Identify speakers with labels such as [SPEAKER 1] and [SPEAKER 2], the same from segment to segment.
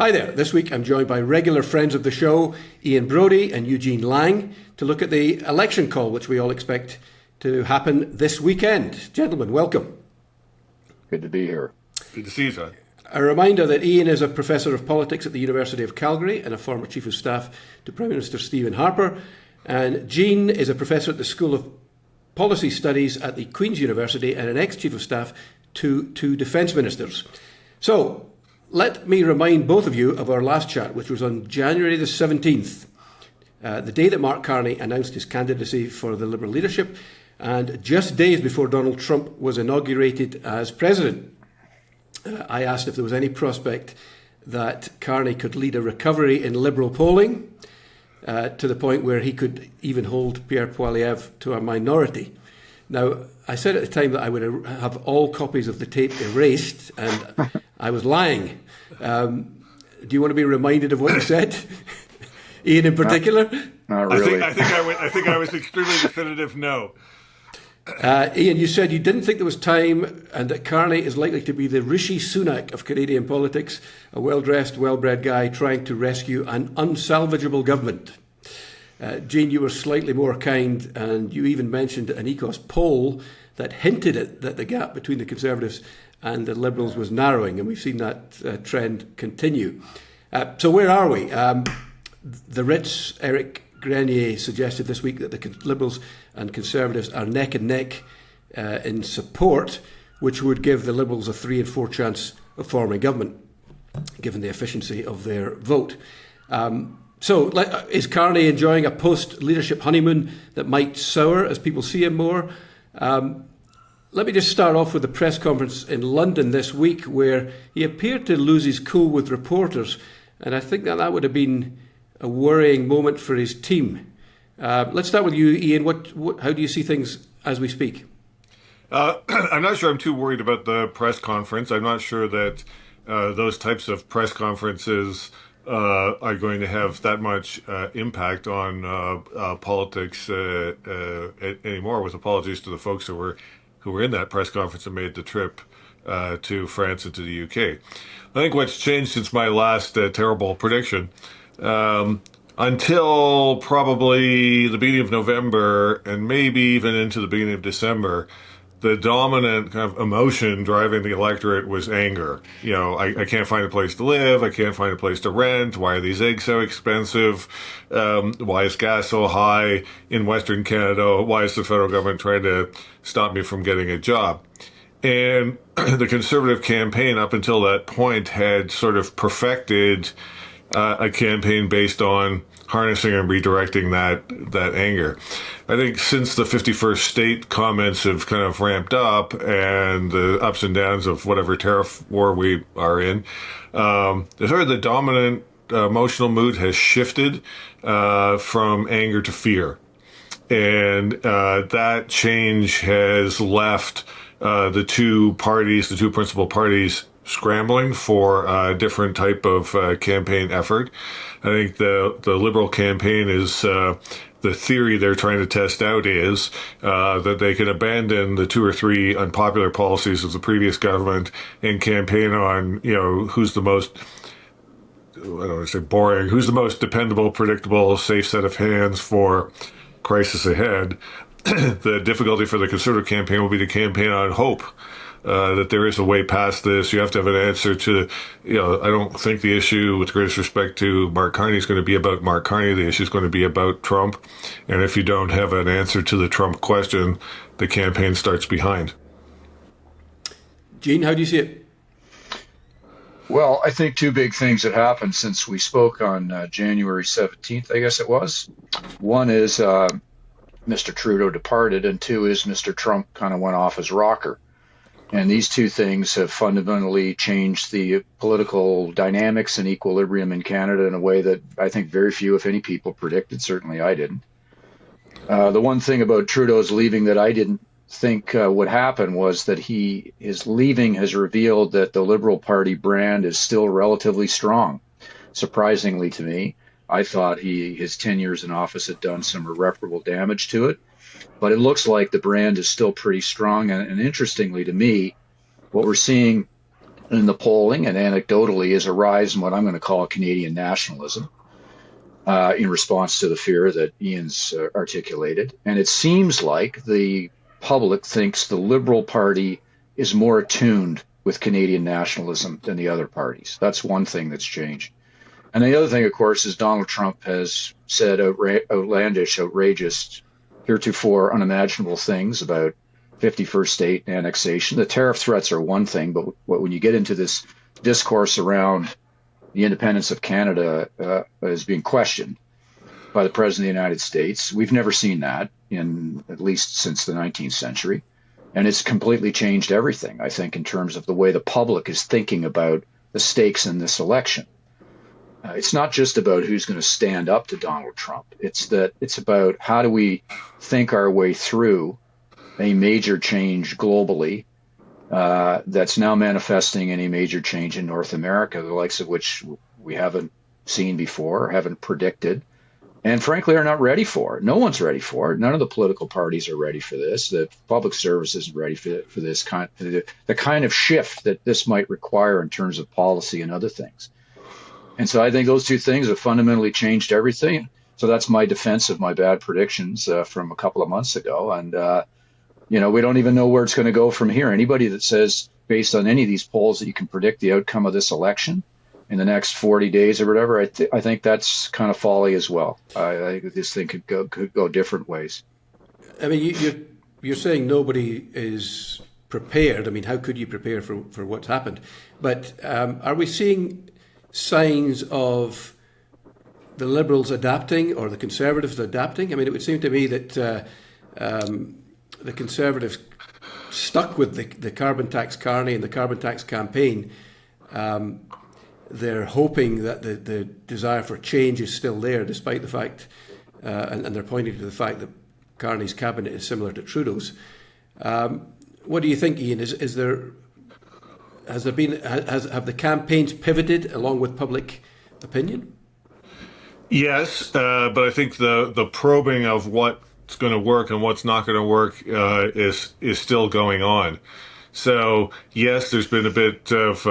[SPEAKER 1] Hi there. This week I'm joined by regular friends of the show, Ian Brodie and Eugene Lang, to look at the election call, which we all expect to happen this weekend. Gentlemen, welcome.
[SPEAKER 2] Good to be here.
[SPEAKER 3] Good to see you, John.
[SPEAKER 1] A reminder that Ian is a Professor of Politics at the University of Calgary and a former Chief of Staff to Prime Minister Stephen Harper. And Jean is a Professor at the School of Policy Studies at the Queen's University and an ex-Chief of Staff to two Defence Ministers. So, let me remind both of you of our last chat, which was on January the 17th, the day that Mark Carney announced his candidacy for the Liberal leadership, and just days before Donald Trump was inaugurated as president. I asked if there was any prospect that Carney could lead a recovery in Liberal polling to the point where he could even hold Pierre Poilievre to a minority. Now, I said at the time that I would have all copies of the tape erased, and I was lying. Do you want to be reminded of what you said, Ian, in particular?
[SPEAKER 2] Not really.
[SPEAKER 3] I think I was extremely definitive. No.
[SPEAKER 1] Ian, you said you didn't think there was time, and that Carney is likely to be the Rishi Sunak of Canadian politics, a well-dressed, well-bred guy trying to rescue an unsalvageable government. Jean, you were slightly more kind, and you even mentioned an Ecos poll that hinted at that the gap between the Conservatives and the Liberals was narrowing, and we've seen that trend continue. So where are we? The Ritz, Eric Grenier, suggested this week that the Liberals and Conservatives are neck and neck in support, which would give the Liberals a 3 in 4 chance of forming government, given the efficiency of their vote. So is Carney enjoying a post-leadership honeymoon that might sour as people see him more? Let me just start off with the press conference in London this week, where he appeared to lose his cool with reporters, and I think that would have been a worrying moment for his team. Let's start with you, Ian. How do you see things as we speak?
[SPEAKER 3] I'm not sure I'm too worried about the press conference. I'm not sure that those types of press conferences are going to have that much impact on politics anymore, with apologies to the folks who were in that press conference and made the trip to France and to the UK. I think what's changed since my last terrible prediction, until probably the beginning of November and maybe even into the beginning of December, the dominant kind of emotion driving the electorate was anger. You know, I can't find a place to live. I can't find a place to rent. Why are these eggs so expensive? Why is gas so high in Western Canada? Why is the federal government trying to stop me from getting a job? And the Conservative campaign up until that point had sort of perfected a campaign based on harnessing and redirecting that anger. I think since the 51st state comments have kind of ramped up and the ups and downs of whatever tariff war we are in, the dominant emotional mood has shifted from anger to fear. And that change has left the two principal parties, scrambling for a different type of campaign effort. I think the Liberal campaign is the theory they're trying to test out is that they can abandon the 2 or 3 unpopular policies of the previous government and campaign on, who's the most, I don't want to say boring, who's the most dependable, predictable, safe set of hands for crisis ahead. The difficulty for the Conservative campaign will be to campaign on hope. That there is a way past this. You have to have an answer to, I don't think the issue, with greatest respect to Mark Carney, is going to be about Mark Carney. The issue is going to be about Trump. And if you don't have an answer to the Trump question, the campaign starts behind.
[SPEAKER 1] Gene, how do you see it?
[SPEAKER 2] Well, I think 2 big things that happened since we spoke on January 17th, I guess it was. One is Mr. Trudeau departed, and 2 is Mr. Trump kind of went off his rocker. And these 2 things have fundamentally changed the political dynamics and equilibrium in Canada in a way that I think very few, if any, people predicted. Certainly I didn't. The one thing about Trudeau's leaving that I didn't think would happen was that his leaving has revealed that the Liberal Party brand is still relatively strong. Surprisingly to me, I thought his 10 years in office had done some irreparable damage to it. But it looks like the brand is still pretty strong. And interestingly to me, what we're seeing in the polling and anecdotally is a rise in what I'm going to call Canadian nationalism in response to the fear that Ian's articulated. And it seems like the public thinks the Liberal Party is more attuned with Canadian nationalism than the other parties. That's one thing that's changed. And the other thing, of course, is Donald Trump has said outlandish, outrageous, heretofore unimaginable things about 51st state annexation. The tariff threats are one thing, but when you get into this discourse around the independence of Canada is being questioned by the President of the United States, we've never seen that in at least since the 19th century. And it's completely changed everything, I think, in terms of the way the public is thinking about the stakes in this election. It's not just about who's going to stand up to Donald Trump. It's about how do we think our way through a major change globally that's now manifesting in a major change in North America, the likes of which we haven't seen before, haven't predicted, and frankly are not ready for it. No one's ready for it. None of the political parties are ready for this. The public service isn't ready for this the kind of shift that this might require in terms of policy and other things. And so I think those two things have fundamentally changed everything. So that's my defense of my bad predictions from a couple of months ago. And, we don't even know where it's going to go from here. Anybody that says, based on any of these polls, that you can predict the outcome of this election in the next 40 days or whatever, I think that's kind of folly as well. I think this thing could go different ways.
[SPEAKER 1] I mean, you're saying nobody is prepared. I mean, how could you prepare for what's happened? But are we seeing signs of the Liberals adapting or the Conservatives adapting? I mean, it would seem to me that the Conservatives stuck with the carbon tax Carney and the carbon tax campaign. They're hoping that the desire for change is still there, despite the fact, and they're pointing to the fact that Carney's cabinet is similar to Trudeau's. What do you think, Ian? Have the campaigns pivoted along with public opinion?
[SPEAKER 3] Yes, but I think the probing of what's going to work and what's not going to work is still going on. So yes, there's been a bit of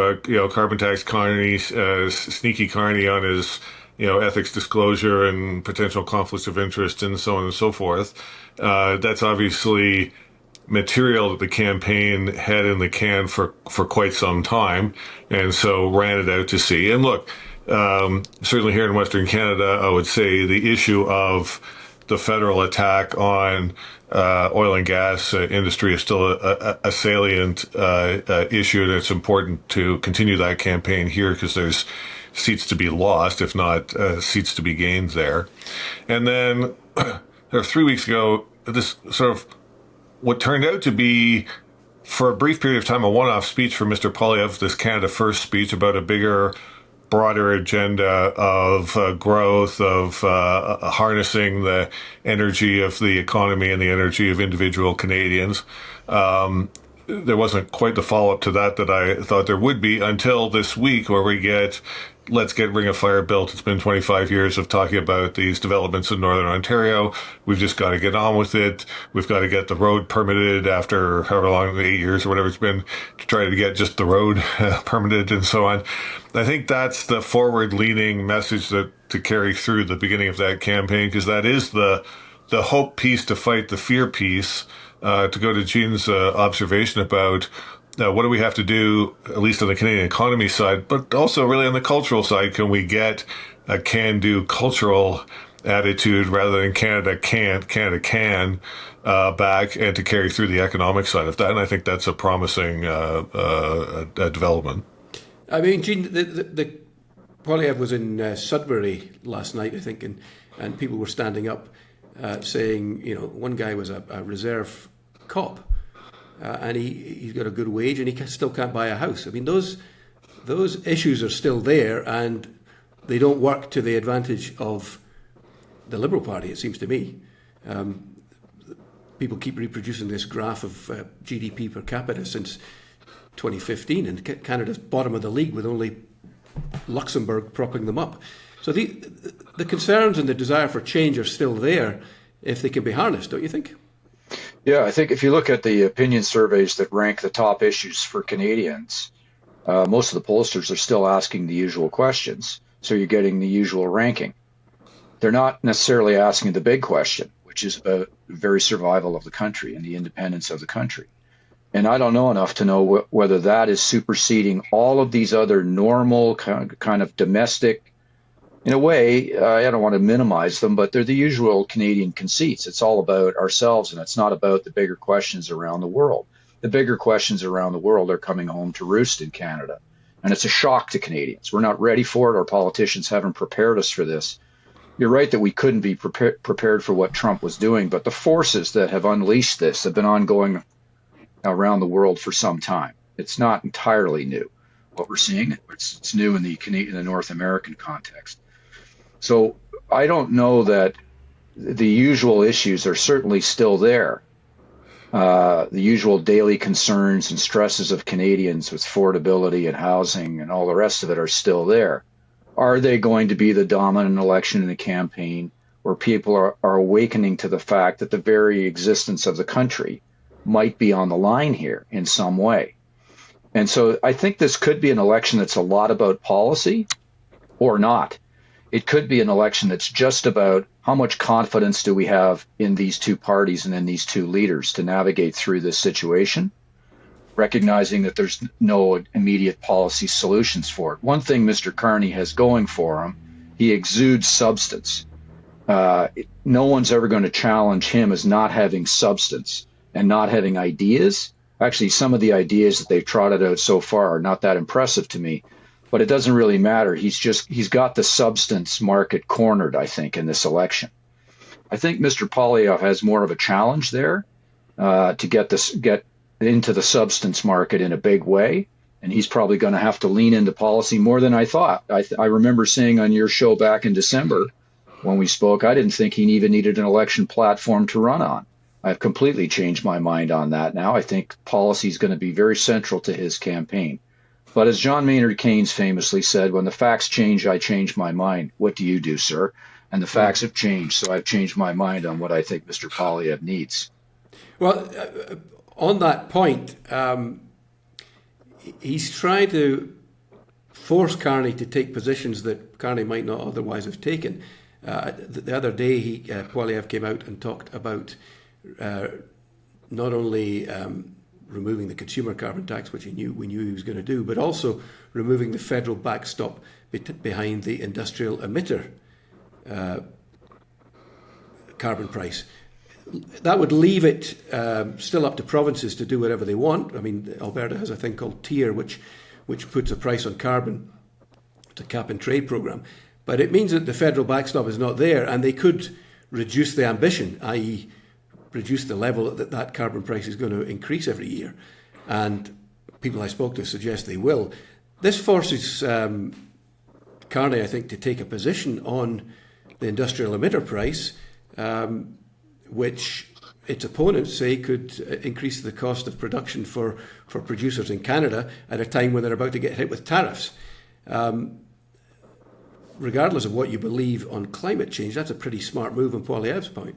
[SPEAKER 3] carbon tax Carney, sneaky Carney on his ethics disclosure and potential conflicts of interest and so on and so forth. That's obviously material that the campaign had in the can for quite some time, and so ran it out to sea. And look, certainly here in Western Canada, I would say the issue of the federal attack on oil and gas industry is still a salient issue, and it's important to continue that campaign here because there's seats to be lost, if not seats to be gained there. And then 3 weeks ago, this sort of what turned out to be, for a brief period of time, a one-off speech from Mr. Poilievre, this Canada First speech about a bigger, broader agenda of growth, of harnessing the energy of the economy and the energy of individual Canadians. There wasn't quite the follow-up to that I thought there would be until this week, where we get let's get Ring of Fire built. It's been 25 years of talking about these developments in Northern Ontario. We've just got to get on with it. We've got to get the road permitted after however long, 8 years or whatever it's been, to try to get just the road permitted and so on. I think that's the forward-leaning message to carry through the beginning of that campaign, because that is the hope piece to fight the fear piece. To go to Gene's observation about what do we have to do, at least on the Canadian economy side, but also really on the cultural side, can we get a can-do cultural attitude rather than Canada can't, Canada can back, and to carry through the economic side of that. And I think that's a promising development. I
[SPEAKER 1] mean, Gene, the Poilievre was in Sudbury last night, I think, and people were standing up saying, one guy was a reserve cop. And he's got a good wage, and he still can't buy a house. I mean, those issues are still there, and they don't work to the advantage of the Liberal Party, it seems to me. People keep reproducing this graph of GDP per capita since 2015, and Canada's bottom of the league with only Luxembourg propping them up. So the concerns and the desire for change are still there if they can be harnessed, don't you think?
[SPEAKER 2] Yeah, I think if you look at the opinion surveys that rank the top issues for Canadians, most of the pollsters are still asking the usual questions. So you're getting the usual ranking. They're not necessarily asking the big question, which is about the very survival of the country and the independence of the country. And I don't know enough to know whether that is superseding all of these other normal kind of domestic, in a way, I don't want to minimize them, but they're the usual Canadian conceits. It's all about ourselves, and it's not about the bigger questions around the world. The bigger questions around the world are coming home to roost in Canada. And it's a shock to Canadians. We're not ready for it. Our politicians haven't prepared us for this. You're right that we couldn't be prepared for what Trump was doing, but the forces that have unleashed this have been ongoing around the world for some time. It's not entirely new. What we're seeing, it's new in the North American context. So I don't know that the usual issues are certainly still there. The usual daily concerns and stresses of Canadians with affordability and housing and all the rest of it are still there. Are they going to be the dominant election in the campaign where people are awakening to the fact that the very existence of the country might be on the line here in some way? And so I think this could be an election that's a lot about policy or not. It could be an election that's just about how much confidence do we have in these two parties and in these two leaders to navigate through this situation, recognizing that there's no immediate policy solutions for it. One thing Mr. Carney has going for him, he exudes substance. No one's ever going to challenge him as not having substance and not having ideas. Actually, some of the ideas that they've trotted out so far are not that impressive to me, but it doesn't really matter. He's got the substance market cornered, I think, in this election. I think Mr. Poilievre has more of a challenge there to get into the substance market in a big way, and he's probably going to have to lean into policy more than I thought. I remember saying on your show back in December when we spoke, I didn't think he even needed an election platform to run on. I've completely changed my mind on that now. I think policy is going to be very central to his campaign. But as John Maynard Keynes famously said, when the facts change, I change my mind. What do you do, sir? And the facts have changed, so I've changed my mind on what I think Mr. Poilievre needs.
[SPEAKER 1] Well, on that point, he's trying to force Carney to take positions that Carney might not otherwise have taken. The other day, Poilievre came out and talked about not only removing the consumer carbon tax, which we knew he was going to do, but also removing the federal backstop behind the industrial emitter carbon price. That would leave it still up to provinces to do whatever they want. I mean, Alberta has a thing called TIER, which puts a price on carbon. It's a cap and trade program. But it means that the federal backstop is not there, and they could reduce the ambition, i.e. reduce the level that carbon price is going to increase every year. And people I spoke to suggest they will. This forces Carney, I think, to take a position on the industrial emitter price, which its opponents say could increase the cost of production for producers in Canada at a time when they're about to get hit with tariffs. Regardless of what you believe on climate change, that's a pretty smart move on Poilievre's part.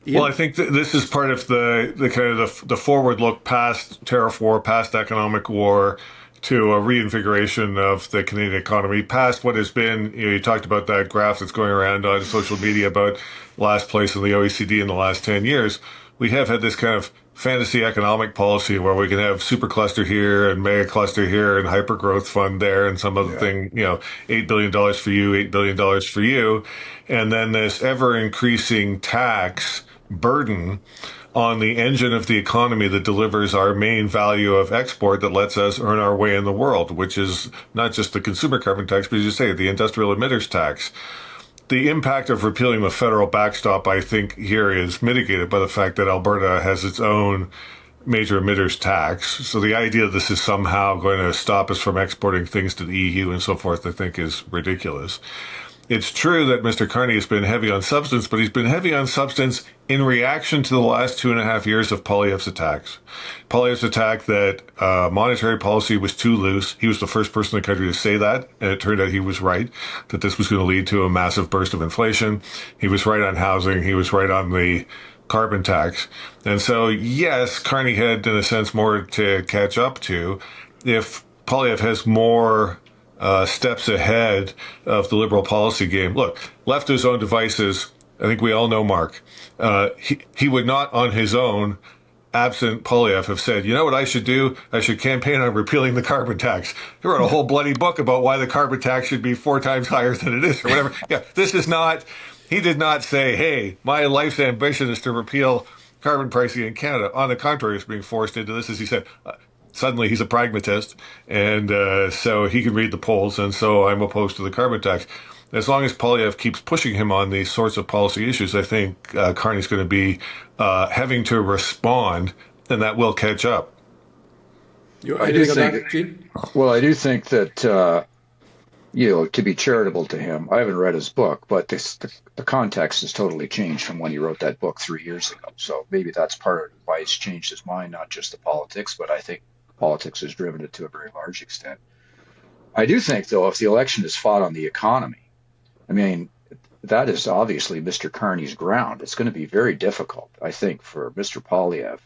[SPEAKER 1] Ian?
[SPEAKER 3] Well, I think this is part of the kind of the forward look past tariff war, past economic war, to a reinvigoration of the Canadian economy, past what has been, you talked about that graph that's going around on social media about last place in the OECD in the last 10 years. We have had this kind of fantasy economic policy where we can have super cluster here and mega cluster here and hyper growth fund there and some other thing, $8 billion for you, $8 billion for you. And then this ever increasing tax burden on the engine of the economy that delivers our main value of export that lets us earn our way in the world, which is not just the consumer carbon tax, but as you say, the industrial emitters tax. The impact of repealing the federal backstop, I think, here is mitigated by the fact that Alberta has its own major emitters tax. So the idea that this is somehow going to stop us from exporting things to the EU and so forth, I think, is ridiculous. It's true that Mr. Carney has been heavy on substance, but he's been heavy on substance in reaction to the last 2.5 years of Poilievre's attacks. Poilievre's attack that monetary policy was too loose. He was the first person in the country to say that, and it turned out he was right, that this was going to lead to a massive burst of inflation. He was right on housing. He was right on the carbon tax. And so, yes, Carney had, in a sense, more to catch up to. if Poilievre has more steps ahead of the Liberal policy game. Look, left to his own devices, I think we all know Mark. He would not on his own, absent Poilievre, have said, you know what I should do? I should campaign on repealing the carbon tax. He wrote a whole bloody book about why the carbon tax should be 4 times higher than it is or whatever. Yeah, this is not, he did not say, hey, my life's ambition is to repeal carbon pricing in Canada. On the contrary, it's being forced into this, as he said. Suddenly he's a pragmatist, and so he can read the polls, and so I'm opposed to the carbon tax. As long as Poilievre keeps pushing him on these sorts of policy issues, I think Carney's going to be having to respond, and that will catch up.
[SPEAKER 2] I do think that, to be charitable to him, I haven't read his book, but the context has totally changed from when he wrote that book 3 years ago. So maybe that's part of why he's changed his mind, not just the politics, but I think politics has driven it to a very large extent. I do think, though, if the election is fought on the economy, I mean, that is obviously Mr. Carney's ground. It's going to be very difficult, I think, for Mr. Poilievre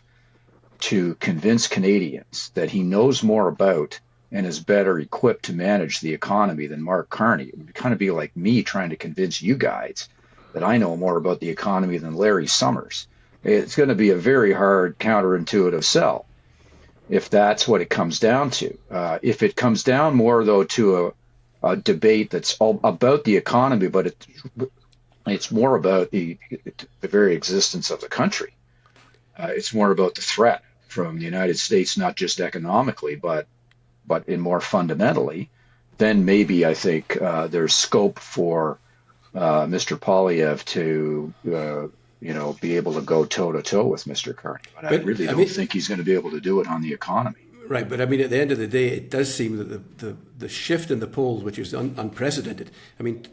[SPEAKER 2] to convince Canadians that he knows more about and is better equipped to manage the economy than Mark Carney. It would kind of be like me trying to convince you guys that I know more about the economy than Larry Summers. It's going to be a very hard counterintuitive sell if that's what it comes down to. If it comes down more, though, to a debate that's all about the economy, but it's more about the very existence of the country. It's more about the threat from the United States, not just economically, but in more fundamentally. Then maybe I think there's scope for Mr. Poilievre to be able to go toe to toe with Mr. Carney. But I really don't think he's going to be able to do it on the economy.
[SPEAKER 1] Right, but I mean, at the end of the day, it does seem that the shift in the polls, which is unprecedented. I mean,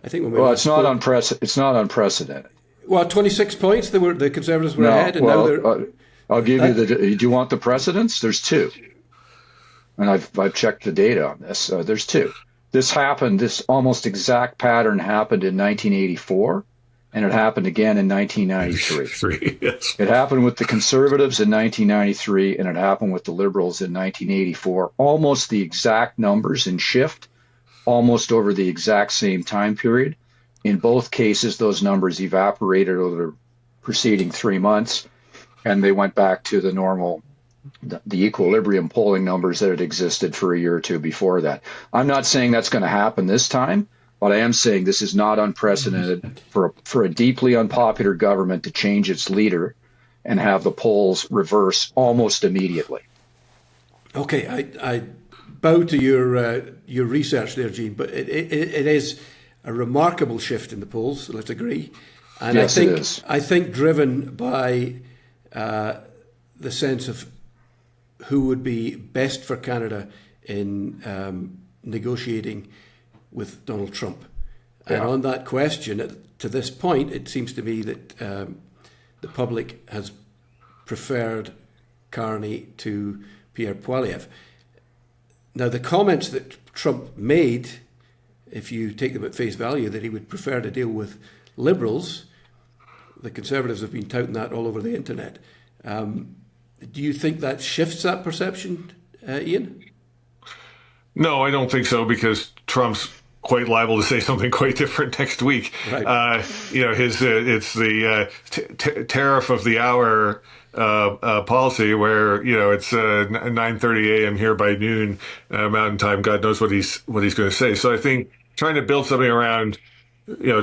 [SPEAKER 1] I think when
[SPEAKER 2] it's not unprecedented.
[SPEAKER 1] Well, 26 points. The Conservatives were ahead, and now they're.
[SPEAKER 2] I'll give you the. Do you want the precedents? There's 2, and I've checked the data on this. There's 2. This happened. This almost exact pattern happened in 1984. And it happened again in 1993.
[SPEAKER 3] Yes.
[SPEAKER 2] It happened with the Conservatives in 1993, and it happened with the Liberals in 1984. Almost the exact numbers in shift, almost over the exact same time period. In both cases, those numbers evaporated over the preceding 3 months, and they went back to the normal, the equilibrium polling numbers that had existed for a year or two before that. I'm not saying that's going to happen this time, but I am saying this is not unprecedented for a deeply unpopular government to change its leader and have the polls reverse almost immediately.
[SPEAKER 1] Okay, I bow to your research there, Gene, but it is a remarkable shift in the polls, let's agree. And
[SPEAKER 2] yes, it is.
[SPEAKER 1] I think driven by the sense of who would be best for Canada in negotiating with Donald Trump. And on that question, to this point, it seems to me that the public has preferred Carney to Pierre Poilievre. Now, the comments that Trump made, if you take them at face value, that he would prefer to deal with Liberals, the Conservatives have been touting that all over the internet. Do you think that shifts that perception, Ian?
[SPEAKER 3] No, I don't think so, because Trump's quite liable to say something quite different next week.
[SPEAKER 1] Right.
[SPEAKER 3] It's the tariff of the hour policy, where it's 9:30 a.m. here by noon Mountain Time. God knows what he's going to say. So I think trying to build something around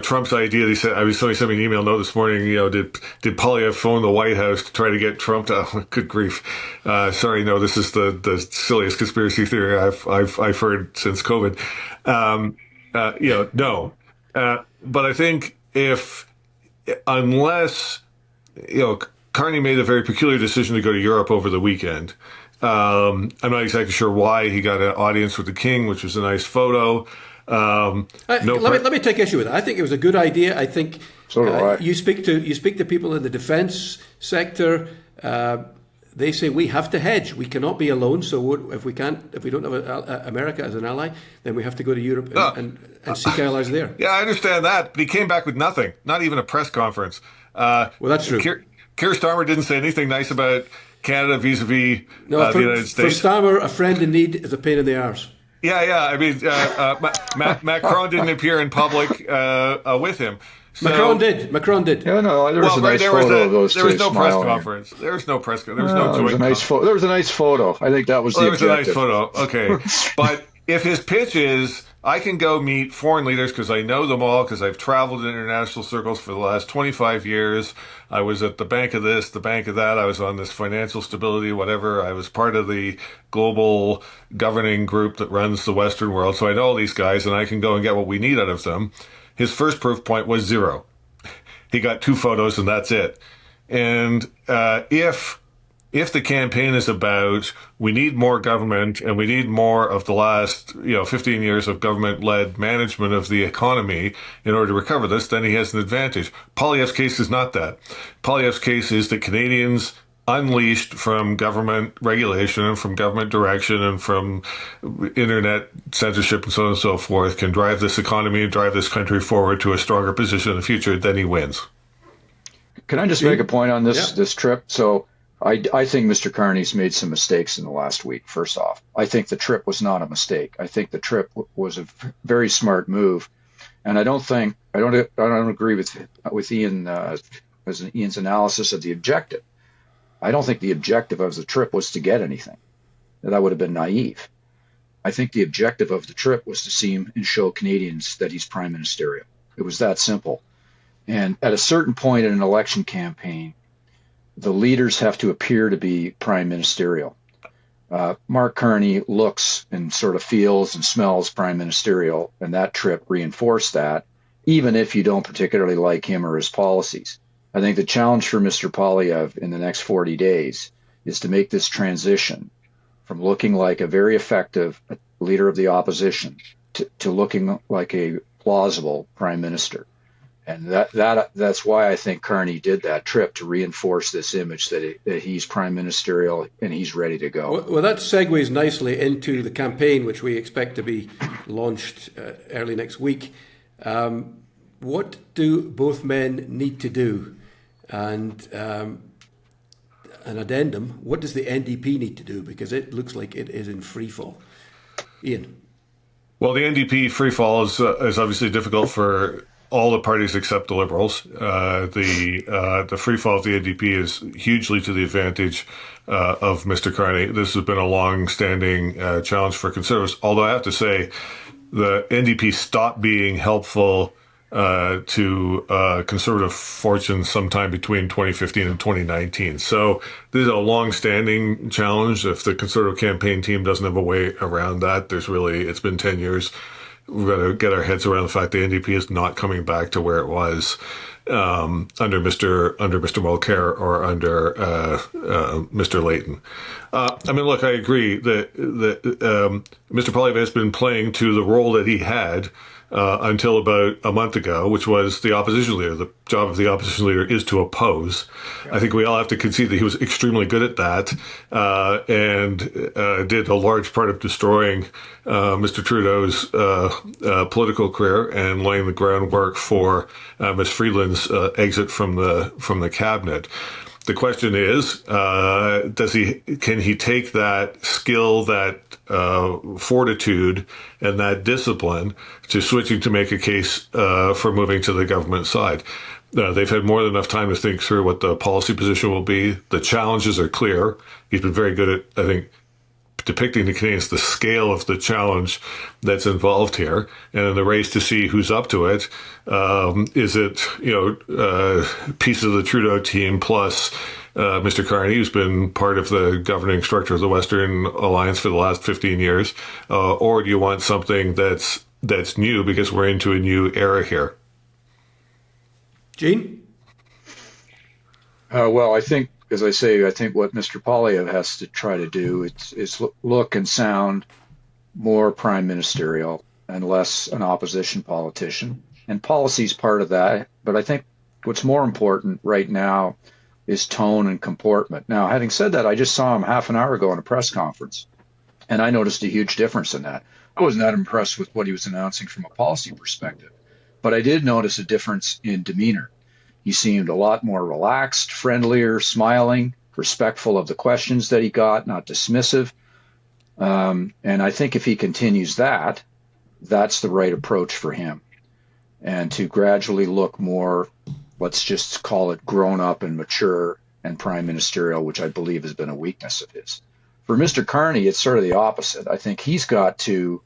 [SPEAKER 3] Trump's idea. He said, somebody sent me an email note this morning. Did Poilievre phone the White House to try to get Trump to? Good grief! Sorry, no. This is the silliest conspiracy theory I've heard since COVID. No. But I think unless Carney made a very peculiar decision to go to Europe over the weekend. I'm not exactly sure why. He got an audience with the King, which was a nice photo.
[SPEAKER 1] Let me take issue with it. I think it was a good idea. I think
[SPEAKER 2] so do I.
[SPEAKER 1] You speak to people in the defence sector. They say we have to hedge. We cannot be alone. So if we don't have America as an ally, then we have to go to Europe and seek allies there.
[SPEAKER 3] Yeah, I understand that, but he came back with nothing. Not even a press conference.
[SPEAKER 1] Well, that's true.
[SPEAKER 3] Keir Starmer didn't say anything nice about Canada vis-a-vis
[SPEAKER 1] No,
[SPEAKER 3] the United States.
[SPEAKER 1] For Stammer, a friend in need is a pain in the arse.
[SPEAKER 3] Yeah. I mean, Macron didn't appear in public with him. So,
[SPEAKER 1] Macron did.
[SPEAKER 2] Yeah, no, there was a nice photo of those two.
[SPEAKER 3] There was no press
[SPEAKER 2] smiling.
[SPEAKER 3] conference. There was no press conference. There was no joint conference.
[SPEAKER 2] There was a nice photo. I think that was the objective.
[SPEAKER 3] There was a nice photo. Okay. But if his pitch is, I can go meet foreign leaders because I know them all, because I've traveled in international circles for the last 25 years. I was at the bank of this, the bank of that. I was on this financial stability, whatever. I was part of the global governing group that runs the Western world. So I know all these guys, and I can go and get what we need out of them. His first proof point was 0. He got 2 photos, and that's it. And if the campaign is about we need more government and we need more of the last 15 years of government-led management of the economy in order to recover this, then he has an advantage. Poilievre's case is not that. Poilievre's case is that Canadians unleashed from government regulation and from government direction and from internet censorship and so on and so forth can drive this economy and drive this country forward to a stronger position in the future, then he wins.
[SPEAKER 2] Can I just make a point on this trip? So I think Mr. Carney's made some mistakes in the last week, first off. I think the trip was not a mistake. I think the trip was a very smart move. And I don't agree with Ian's analysis of the objective. I don't think the objective of the trip was to get anything. That would have been naive. I think the objective of the trip was to see him and show Canadians that he's prime ministerial. It was that simple. And at a certain point in an election campaign, the leaders have to appear to be prime ministerial. Mark Carney looks and sort of feels and smells prime ministerial, and that trip reinforced that, even if you don't particularly like him or his policies. I think the challenge for Mr. Poilievre in the next 40 days is to make this transition from looking like a very effective leader of the opposition to looking like a plausible prime minister. And that's why I think Carney did that trip, to reinforce this image that he's prime ministerial and he's ready to go.
[SPEAKER 1] Well, that segues nicely into the campaign, which we expect to be launched early next week. What do both men need to do? And an addendum, what does the NDP need to do? Because it looks like it is in free fall. Ian?
[SPEAKER 3] Well, the NDP free fall is obviously difficult for all the parties except the Liberals. The free fall of the NDP is hugely to the advantage of Mr. Carney. This has been a long-standing challenge for Conservatives, although I have to say the NDP stopped being helpful to Conservative fortunes sometime between 2015 and 2019. So this is a long-standing challenge. If the Conservative campaign team doesn't have a way around that, it's been 10 years. We've got to get our heads around the fact the NDP is not coming back to where it was under Mr. Mulcair or under Mr. Layton. I mean, look, I agree that Mr. Poilievre has been playing to the role that he had until about a month ago, which was the opposition leader. The job of the opposition leader is to oppose. Yeah. I think we all have to concede that he was extremely good at that and did a large part of destroying Mr. Trudeau's political career and laying the groundwork for Ms. Freeland's exit from the cabinet. The question is, can he take that skill, that fortitude, and that discipline to switching to make a case for moving to the government side? They've had more than enough time to think through what the policy position will be. The challenges are clear. He's been very good at, I think, depicting to Canadians the scale of the challenge that's involved here, and in the race to see who's up to it. Is it pieces of the Trudeau team plus Mr. Carney, who's been part of the governing structure of the Western Alliance for the last 15 years, or do you want something that's new because we're into a new era here?
[SPEAKER 1] Gene?
[SPEAKER 2] Well, I think, as I say, I think what Mr. Poilievre has to try to do is look and sound more prime ministerial and less an opposition politician. And policy is part of that. But I think what's more important right now is tone and comportment. Now, having said that, I just saw him half an hour ago in a press conference, and I noticed a huge difference in that. I wasn't that impressed with what he was announcing from a policy perspective, but I did notice a difference in demeanor. He seemed a lot more relaxed, friendlier, smiling. respectful of the questions that he got, not dismissive. And I think if he continues that, that's the right approach for him. And to gradually look more, let's just call it grown up and mature and prime ministerial, which I believe has been a weakness of his. For Mr. Carney, it's sort of the opposite. I think he's got to,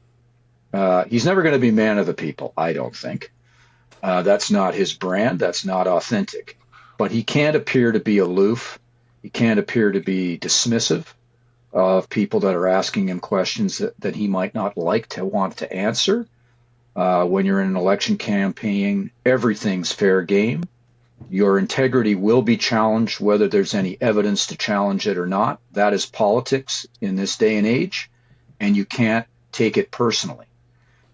[SPEAKER 2] he's never going to be man of the people, I don't think. That's not his brand. That's not authentic. But he can't appear to be aloof. He can't appear to be dismissive of people that are asking him questions that he might not like to want to answer. When you're in an election campaign, everything's fair game. Your integrity will be challenged, whether there's any evidence to challenge it or not. That is politics in this day and age, and you can't take it personally.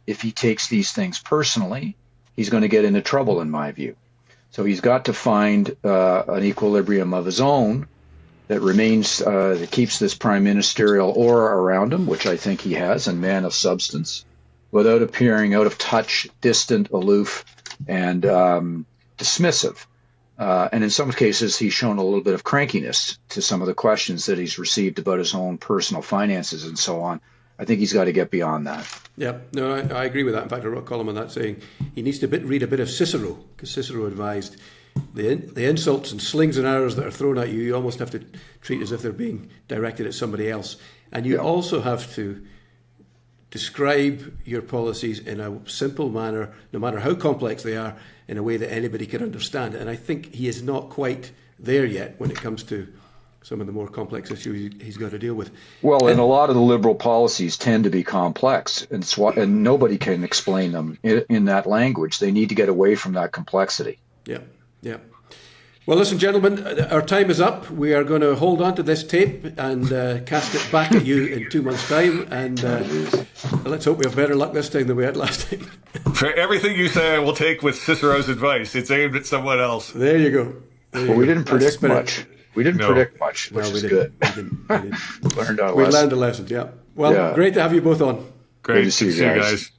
[SPEAKER 2] If he takes these things personally, he's going to get into trouble, in my view. So he's got to find an equilibrium of his own that remains, that keeps this prime ministerial aura around him, which I think he has, and man of substance, without appearing out of touch, distant, aloof, and dismissive. And in some cases, he's shown a little bit of crankiness to some of the questions that he's received about his own personal finances and so on. I think he's got to get beyond that.
[SPEAKER 1] Yeah, no, I agree with that. In fact, I wrote a column on that saying he needs to read a bit of Cicero, because Cicero advised the insults and slings and arrows that are thrown at you, you almost have to treat as if they're being directed at somebody else. And you also have to describe your policies in a simple manner, no matter how complex they are, in a way that anybody can understand. And I think he is not quite there yet when it comes to some of the more complex issues he's got to deal with.
[SPEAKER 2] Well, and a lot of the Liberal policies tend to be complex, and nobody can explain them in that language. They need to get away from that complexity.
[SPEAKER 1] Yeah, yeah. Well, listen, gentlemen, our time is up. We are going to hold on to this tape and cast it back at you in 2 months' time. And let's hope we have better luck this time than we had last time.
[SPEAKER 3] For everything you say, I will take with Cicero's advice. It's aimed at someone else.
[SPEAKER 1] There you go.
[SPEAKER 2] Well, we didn't predict much. We didn't predict much, which is good.
[SPEAKER 1] We didn't.
[SPEAKER 2] Learned our
[SPEAKER 1] we
[SPEAKER 2] lesson.
[SPEAKER 1] learned a lesson, yeah. Well, great to have you both on.
[SPEAKER 3] Great
[SPEAKER 2] to see you guys.